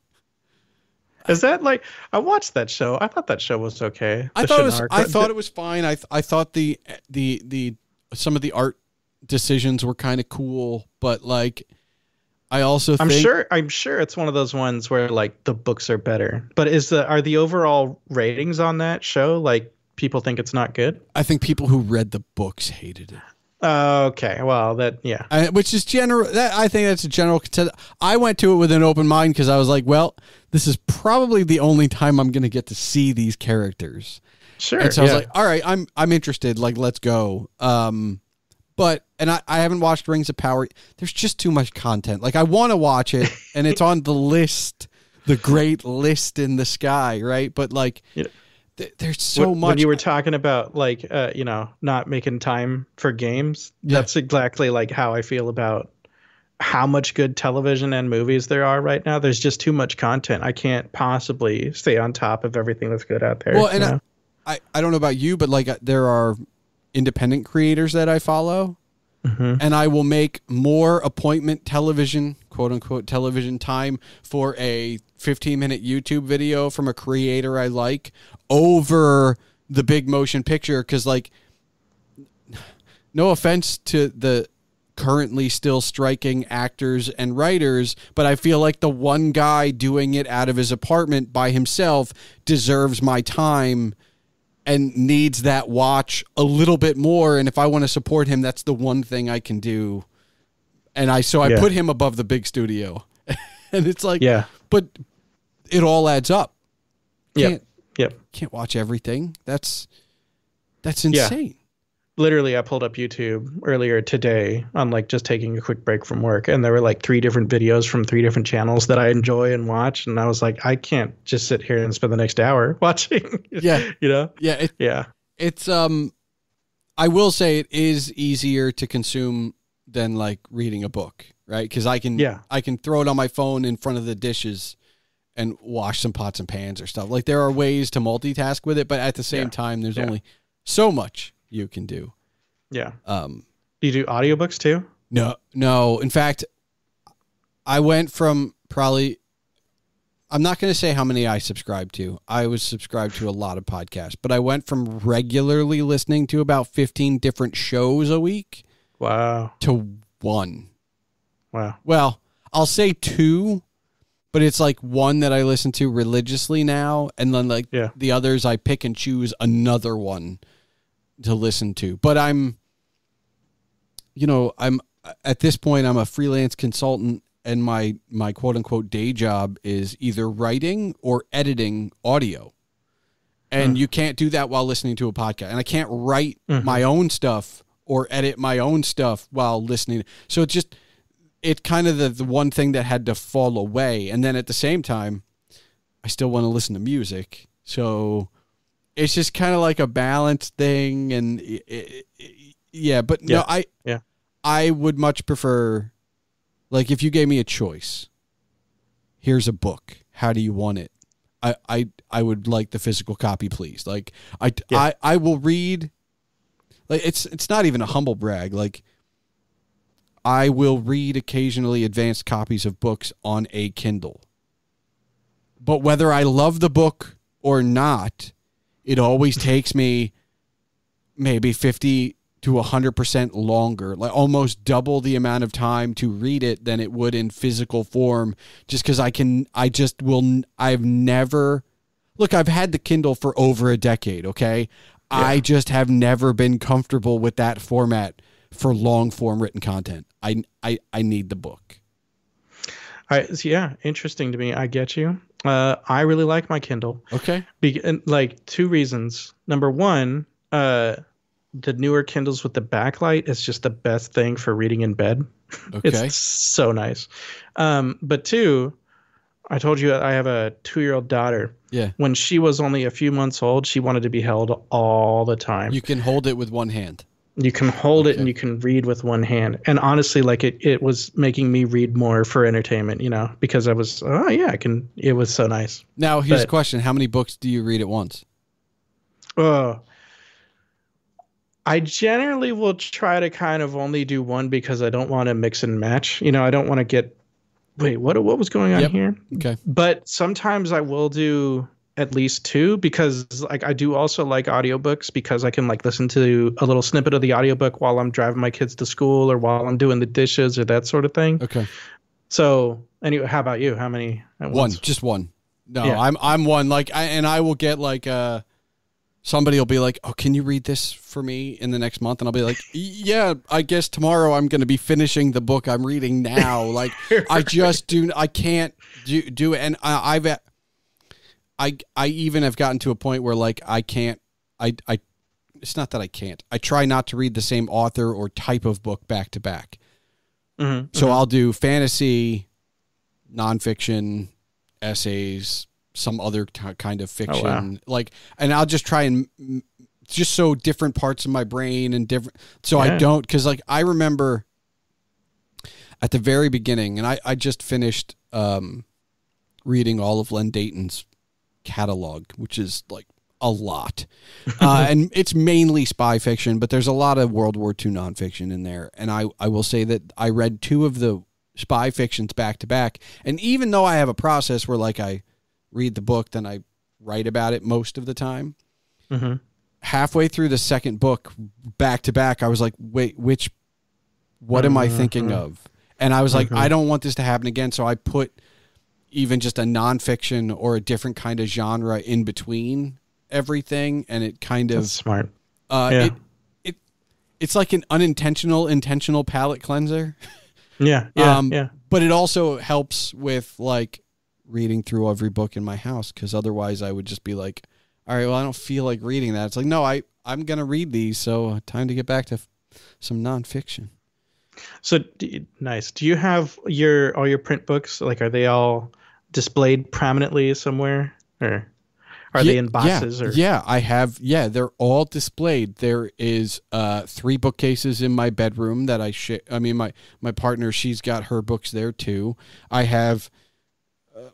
is that like, I watched that show. I thought that show was okay. I thought it was fine. I thought the some of the art decisions were kind of cool, but like, I also think I'm sure it's one of those ones where like the books are better. But are the overall ratings on that show, like, people think it's not good? I think people who read the books hated it. Okay, well, which is general. I think that's a general consensus. I went to it with an open mind because I was like, well, this is probably the only time I'm going to get to see these characters. Sure. And so I was like, all right, I'm interested. Like, let's go. But I haven't watched Rings of Power. There's just too much content. Like, I want to watch it, and it's on the list, the great list in the sky, right? But like, there's so much. When you were talking about like, not making time for games, that's exactly like how I feel about how much good television and movies there are right now. There's just too much content. I can't possibly stay on top of everything that's good out there. Well, and I don't know about you, but like, there are independent creators that I follow, and I will make more appointment television, quote unquote, television time for a 15-minute YouTube video from a creator I like over the big motion picture. Cause like, no offense to the currently still striking actors and writers, but I feel like the one guy doing it out of his apartment by himself deserves my time and needs that watch a little bit more. And if I want to support him, that's the one thing I can do. And I put him above the big studio. And it's like, but it all adds up. Can't watch everything. That's insane. Literally, I pulled up YouTube earlier today on like just taking a quick break from work, and there were like 3 different videos from 3 different channels that I enjoy and watch, and I was like, I can't just sit here and spend the next hour watching. It's I will say it is easier to consume than like reading a book, right? Because I can throw it on my phone in front of the dishes and wash some pots and pans or stuff. Like, there are ways to multitask with it, but at the same time, there's only so much you can do. Yeah. Do you do audiobooks too? No. In fact, I went from probably, I'm not going to say how many I subscribed to. I was subscribed to a lot of podcasts, but I went from regularly listening to about 15 different shows a week. Wow. To 1. Wow. Well, I'll say 2, but it's like 1 that I listen to religiously now. And then like the others, I pick and choose another one to listen to. But I'm at this point, I'm a freelance consultant, and my quote unquote day job is either writing or editing audio. And you can't do that while listening to a podcast. And I can't write my own stuff or edit my own stuff while listening. So it's kind of the one thing that had to fall away. And then at the same time, I still want to listen to music. So it's just kind of like a balance thing. And I would much prefer, like, if you gave me a choice, here's a book, how do you want it? I would like the physical copy, please. Like, I will read, like, it's not even a humble brag. Like, I will read occasionally advanced copies of books on a Kindle. But whether I love the book or not, it always takes me maybe 50 to 100% longer, like almost double the amount of time to read it than it would in physical form, just because I've never, look, I've had the Kindle for over a decade, okay? Yeah. I just have never been comfortable with that format for long form written content. I need the book. So yeah, interesting to me. I get you. I really like my Kindle. Okay. Like two reasons. Number one, the newer Kindles with the backlight is just the best thing for reading in bed. Okay. It's so nice. But two, I told you I have a 2-year-old daughter. Yeah. When she was only a few months old, she wanted to be held all the time. You can hold it with one hand. You can hold it and you can read with one hand. And honestly, like it was making me read more for entertainment, because I was, I can. It was so nice. Now, here's a question. How many books do you read at once? I generally will try to kind of only do one because I don't want to mix and match. I don't want to get, wait, what was going on here? Okay. But sometimes I will do at least two because like I do also like audiobooks because I can like listen to a little snippet of the audiobook while I'm driving my kids to school or while I'm doing the dishes or that sort of thing. Okay. So anyway, how about you? How many at once? Just one. No, yeah. I'm one. Like I will get like somebody will be like, "Oh, can you read this for me in the next month?" And I'll be like, "Yeah, I guess tomorrow I'm going to be finishing the book I'm reading now." Like I can't do it. And I even have gotten to a point where like I can't, it's not that I can't. I try not to read the same author or type of book back to back. So I'll do fantasy, nonfiction, essays, some other kind of fiction. And I'll just try and just so different parts of my brain and different. So I don't, cause like I remember at the very beginning and I just finished reading all of Len Deighton's catalog, which is like a lot. And it's mainly spy fiction, but there's a lot of World War II nonfiction in there. And I will say that I read 2 of the spy fictions back to back. And even though I have a process where like I read the book, then I write about it most of the time, halfway through the second book back to back, I was like, wait, what am I thinking of? And I was like, I don't want this to happen again. So I put even just a nonfiction or a different kind of genre in between everything. And it kind of That's smart. It's like an intentional palate cleanser. Yeah. But it also helps with like reading through every book in my house. Cause otherwise I would just be like, all right, well, I don't feel like reading that. It's like, no, I'm going to read these. So time to get back to some nonfiction. So nice. Do you have all your print books? Like, are they all displayed prominently somewhere, or are they in boxes? I have. Yeah, they're all displayed. There is 3 bookcases in my bedroom that I share. I mean, my partner, she's got her books there too. I have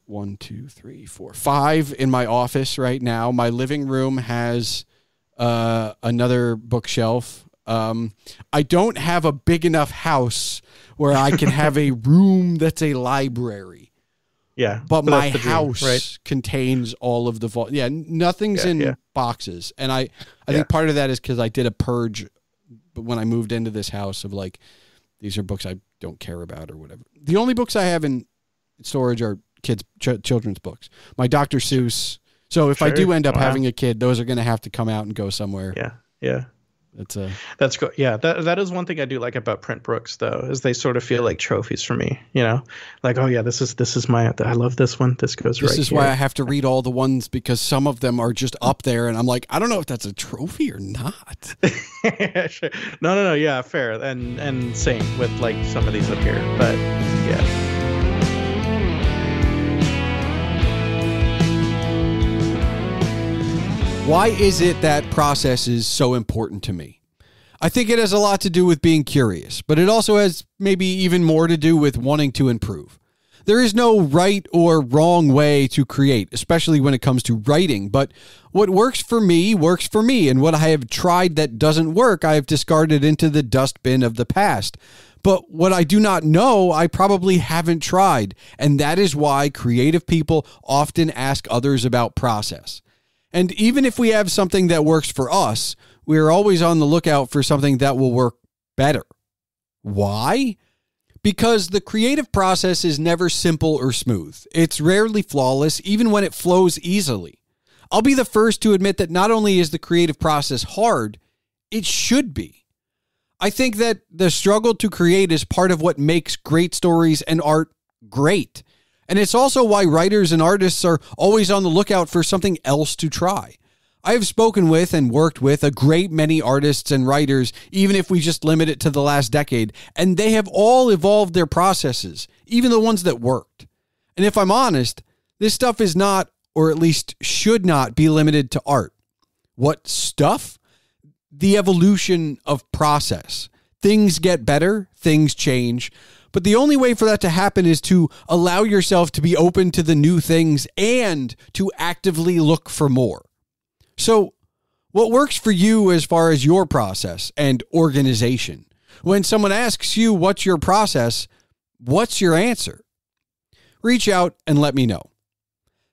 1, 2, 3, 4, 5 in my office right now. My living room has another bookshelf. I don't have a big enough house where I can have a room that's a library. Yeah. But my house contains all of the nothing's in boxes. And I think part of that is because I did a purge when I moved into this house of like, these are books I don't care about or whatever. The only books I have in storage are children's books. My Dr. Seuss. So if I do end up having a kid, those are going to have to come out and go somewhere. Yeah. That's cool. Yeah, that is one thing I do like about print books, though, is they sort of feel like trophies for me. Like, oh yeah, this is my. I love this one. This goes right. This is why I have to read all the ones because some of them are just up there, and I'm like, I don't know if that's a trophy or not. Sure. No. Yeah, fair. And same with like some of these up here, but yeah. Why is it that process is so important to me? I think it has a lot to do with being curious, but it also has maybe even more to do with wanting to improve. There is no right or wrong way to create, especially when it comes to writing, but what works for me, and what I have tried that doesn't work, I have discarded into the dustbin of the past. But what I do not know, I probably haven't tried, and that is why creative people often ask others about process. And even if we have something that works for us, we are always on the lookout for something that will work better. Why? Because the creative process is never simple or smooth. It's rarely flawless, even when it flows easily. I'll be the first to admit that not only is the creative process hard, it should be. I think that the struggle to create is part of what makes great stories and art great. And it's also why writers and artists are always on the lookout for something else to try. I have spoken with and worked with a great many artists and writers, even if we just limit it to the last decade, and they have all evolved their processes, even the ones that worked. And if I'm honest, this stuff is not, or at least should not be limited to art. What stuff? The evolution of process. Things get better, things change, but the only way for that to happen is to allow yourself to be open to the new things and to actively look for more. So, what works for you as far as your process and organization? When someone asks you what's your process, what's your answer? Reach out and let me know.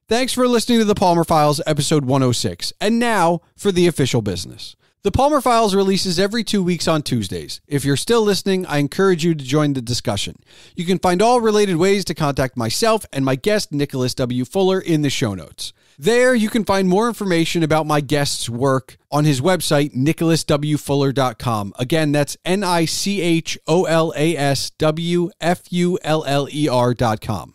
Thanks for listening to the Palmer Files, episode 106. And now for the official business. The Palmer Files releases every 2 weeks on Tuesdays. If you're still listening, I encourage you to join the discussion. You can find all related ways to contact myself and my guest, Nicholas W. Fuller, in the show notes. There, you can find more information about my guest's work on his website, nicholaswfuller.com. Again, that's NICHOLASWFULLER.com.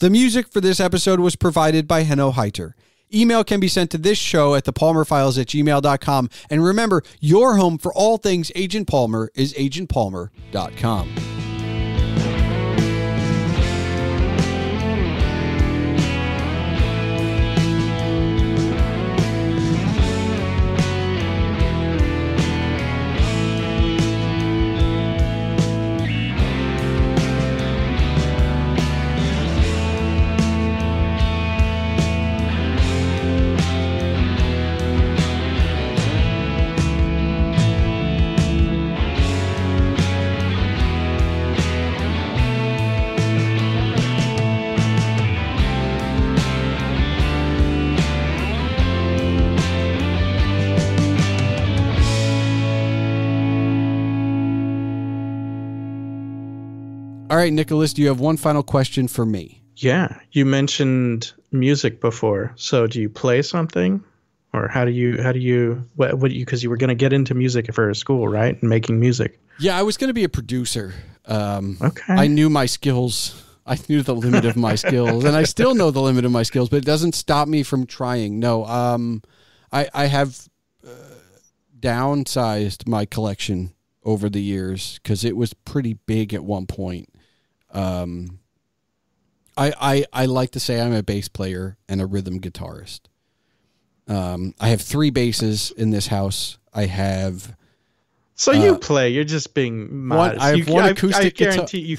The music for this episode was provided by Henno Heiter. Email can be sent to this show at thepalmerfiles@gmail.com. And remember, your home for all things Agent Palmer is agentpalmer.com. All right, Nicholas, do you have one final question for me? Yeah, you mentioned music before. So do you play something, or how do you because you were going to get into music for school, right? And making music. Yeah, I was going to be a producer. Okay. I knew my skills. I knew the limit of my skills, and I still know the limit of my skills, but it doesn't stop me from trying. No, I have downsized my collection over the years because it was pretty big at one point. I like to say I'm a bass player and a rhythm guitarist. I have 3 basses in this house. I have. So you play. You're just being modest. I have one acoustic guitar. I guarantee you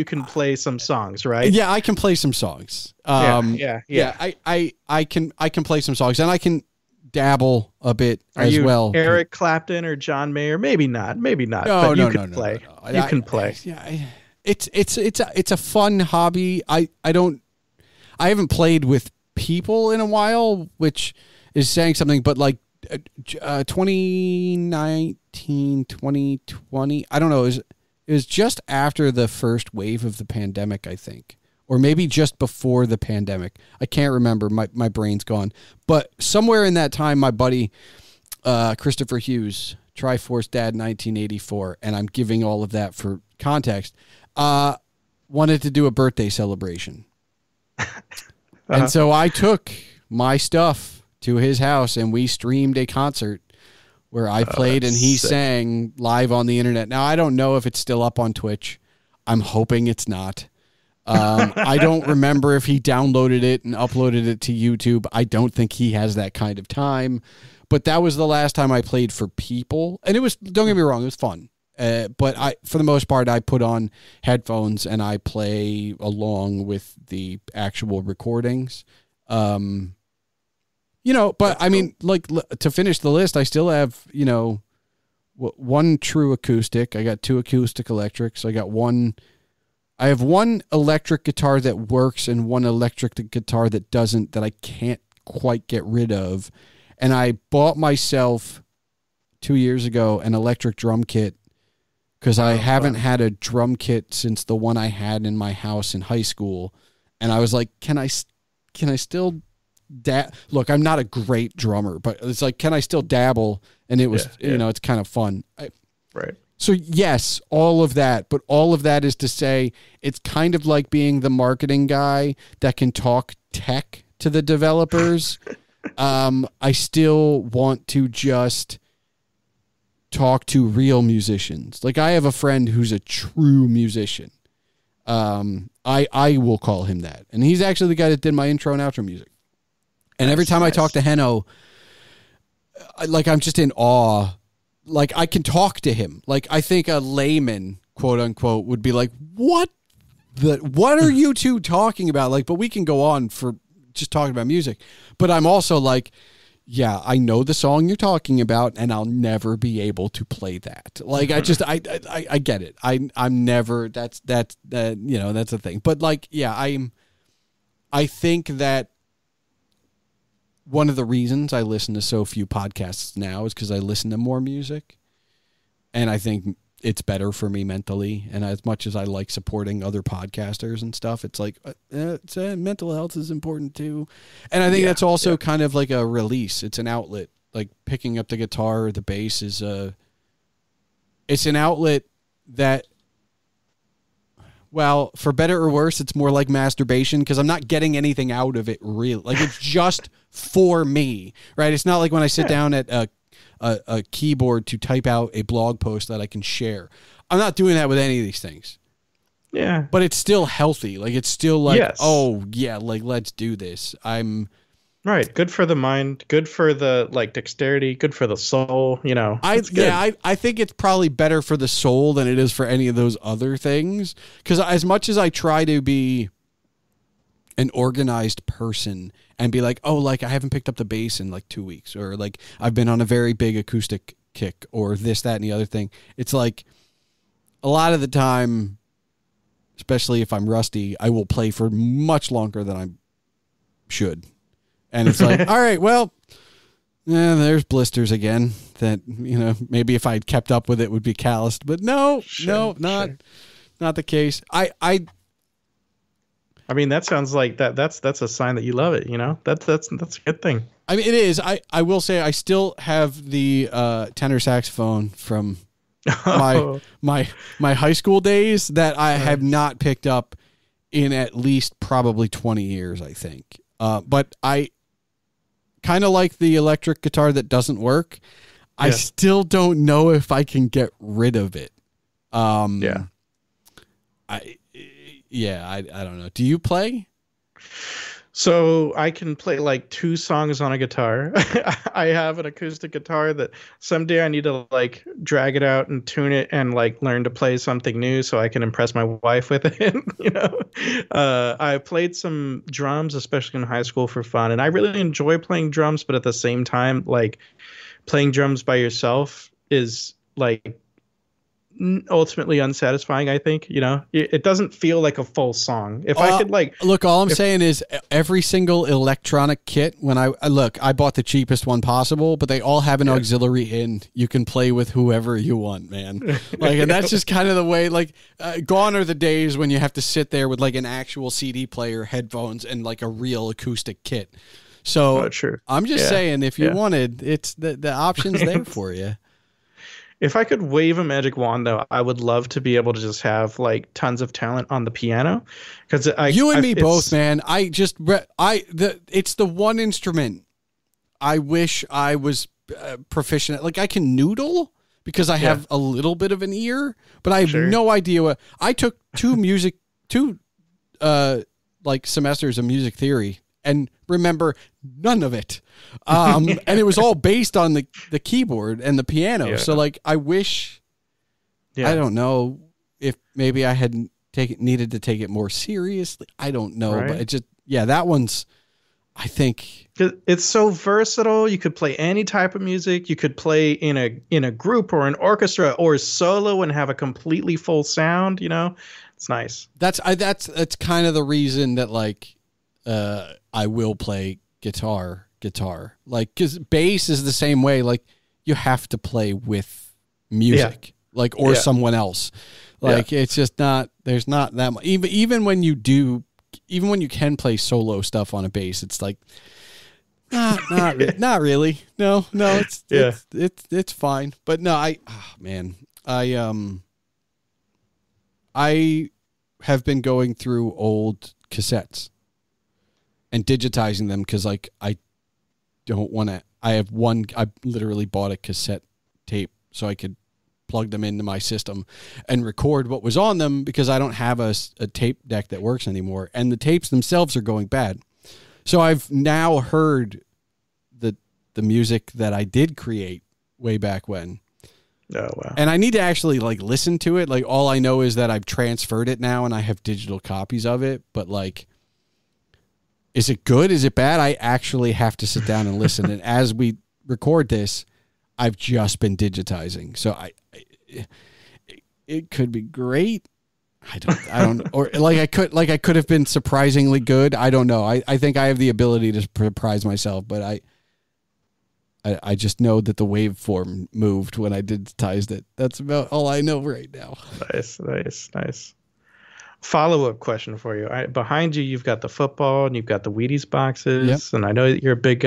can play some songs, right? Yeah, I can play some songs. Yeah. I can play some songs, and I can dabble a bit as well. Eric Clapton or John Mayer? Maybe not. No, but you can play. You can play. Yeah. It's a fun hobby. I haven't played with people in a while, which is saying something, but like 2019, 2020, I don't know. It was just after the first wave of the pandemic, I think, or maybe just before the pandemic. I can't remember. My brain's gone, but somewhere in that time, my buddy, Christopher Hughes, Triforce Dad 1984, and I'm giving all of that for context, wanted to do a birthday celebration. And so I took my stuff to his house and we streamed a concert where I played and he sang live on the internet. Now, I don't know if it's still up on Twitch. I'm hoping it's not. I don't remember if he downloaded it and uploaded it to YouTube. I don't think he has that kind of time. But that was the last time I played for people. And it was, don't get me wrong, it was fun. But for the most part, I put on headphones and I play along with the actual recordings. But that's I mean, like to finish the list, I still have, one true acoustic. I got 2 acoustic electrics. I have one electric guitar that works and one electric guitar that doesn't, that I can't quite get rid of. And I bought myself 2 years ago an electric drum kit because I haven't had a drum kit since the one I had in my house in high school. And I was like, can I still look, I'm not a great drummer, but it's like, can I still dabble? And it was, it's kind of fun. Right. So yes, all of that, but all of that is to say it's kind of like being the marketing guy that can talk tech to the developers. I still want to just talk to real musicians. Like I have a friend who's a true musician. I will call him that. And he's actually the guy that did my intro and outro music. And every time I talk to Henno, I'm just in awe. Like I can talk to him. Like I think a layman, quote unquote, would be like, what are you two talking about? Like, but we can go on for just talking about music. But I'm also like, yeah, I know the song you're talking about, and I'll never be able to play that. Like, I get it. I'm never. That's a thing. But like, yeah, I think that one of the reasons I listen to so few podcasts now is because I listen to more music, and I think it's better for me mentally. And as much as I like supporting other podcasters and stuff, it's like mental health is important too. And I think that's also kind of like a release. It's an outlet. Like picking up the guitar or the bass is it's an outlet that, well, for better or worse, it's more like masturbation because I'm not getting anything out of it really. Like it's just for me, right? It's not like when I sit down at a keyboard to type out a blog post that I can share. I'm not doing that with any of these things. Yeah. But it's still healthy. Like it's still like, oh yeah, like let's do this. I'm right. Good for the mind, good for the like dexterity, good for the soul, you know. I think it's probably better for the soul than it is for any of those other things. Because as much as I try to be an organized person and be like, oh, like I haven't picked up the bass in like 2 weeks, or like I've been on a very big acoustic kick, or this, that, and the other thing. It's like a lot of the time, especially if I'm rusty, I will play for much longer than I should. And it's like, all right, well, there's blisters again that, you know, maybe if I'd kept up with it would be calloused, but not the case. I mean, that sounds like that's a sign that you love it, you know? That's a good thing. I mean, it is. I will say I still have the tenor saxophone from my high school days that I have not picked up in at least probably 20 years, I think. But I kind of like the electric guitar that doesn't work. I still don't know if I can get rid of it. I don't know. Do you play? So I can play like 2 songs on a guitar. I have an acoustic guitar that someday I need to like drag it out and tune it and like learn to play something new so I can impress my wife with it. You know, I played some drums, especially in high school for fun. And I really enjoy playing drums, but at the same time, like playing drums by yourself is like ultimately unsatisfying. I think, you know, it doesn't feel like a full song. If I could like look, all I'm saying is every single electronic kit, when I bought the cheapest one possible, but they all have an auxiliary in. You can play with whoever you want, man. Like, and that's just kind of the way, like, gone are the days when you have to sit there with like an actual CD player, headphones, and like a real acoustic kit. So I'm just saying, if you wanted, it's the option's there for you. If I could wave a magic wand, though, I would love to be able to just have like tons of talent on the piano. Because you and me both, man. It's the one instrument I wish I was proficient at. Like I can noodle because I have a little bit of an ear, but I have no idea what. I took two semesters of music theory and remember none of it. And it was all based on the keyboard and the piano. Yeah. So like, I wish, I don't know if maybe I hadn't needed to take it more seriously. I don't know, but it just, that one's, I think it's so versatile. You could play any type of music. You could play in a group or an orchestra or solo and have a completely full sound, you know, it's nice. That's kind of the reason that like, I will play guitar, like, cause bass is the same way. Like you have to play with music, like, or someone else. Like it's just not, there's not that much, even when you can play solo stuff on a bass, it's like, Not really. No, Yeah. it's fine. But no, I have been going through old cassettes and digitizing them because like I don't want to. I literally bought a cassette tape so I could plug them into my system and record what was on them because I don't have a tape deck that works anymore, and the tapes themselves are going bad. So I've now heard the music that I did create way back when. Oh, wow. And I need to actually like listen to it. Like all I know is that I've transferred it now and I have digital copies of it, but like, is it good? Is it bad? I actually have to sit down and listen. And as we record this, I've just been digitizing. So it could be great. I don't, or I could have been surprisingly good. I don't know. I think I have the ability to surprise myself, but I just know that the waveform moved when I digitized it. That's about all I know right now. Nice. Follow-up question for you. Behind you, you've got the football and you've got the Wheaties boxes. Yep. And I know that you're a big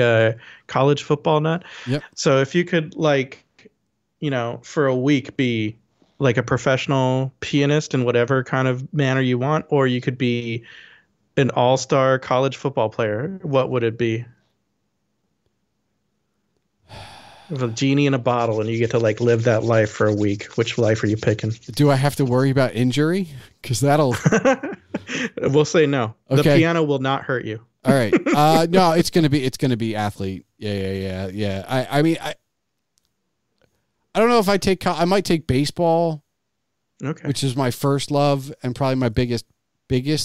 college football nut. Yep. So if you could, for a week be like a professional pianist in whatever kind of manner you want, or you could be an all-star college football player, what would it be? With a genie in a bottle and you get to like live that life for a week. Which life are you picking? Do I have to worry about injury? Because that'll... We'll say no. Okay. The piano will not hurt you. All right. No, it's gonna be athlete. Yeah. I mean, I don't know if I might take baseball. Okay. Which is my first love and probably my biggest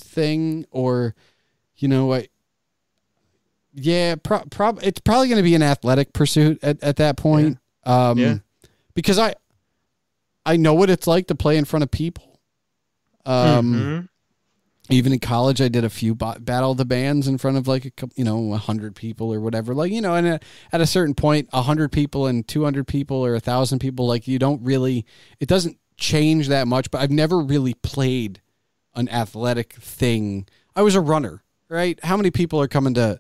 thing. Or, you know what? Yeah, it's probably going to be an athletic pursuit at that point. Yeah. Because I know what it's like to play in front of people. Even in college, I did a few battle of the bands in front of like 100 people or whatever. Like, and at a certain point, 100 people and 200 people or 1,000 people, like it doesn't change that much. But I've never really played an athletic thing. I was a runner, right? How many people are coming to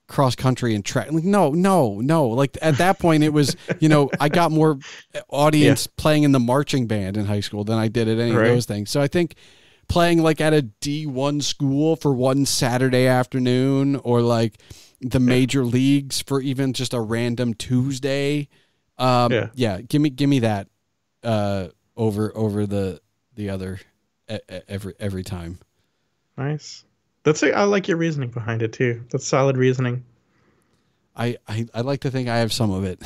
cross country and track? Like, no. Like at that point it was, I got more audience playing in the marching band in high school than I did at any of those things. So I think playing like at a D1 school for one Saturday afternoon, or like the major leagues for even just a random Tuesday. Give me that over the other every time. Nice. I like your reasoning behind it too. That's solid reasoning. I like to think I have some of it.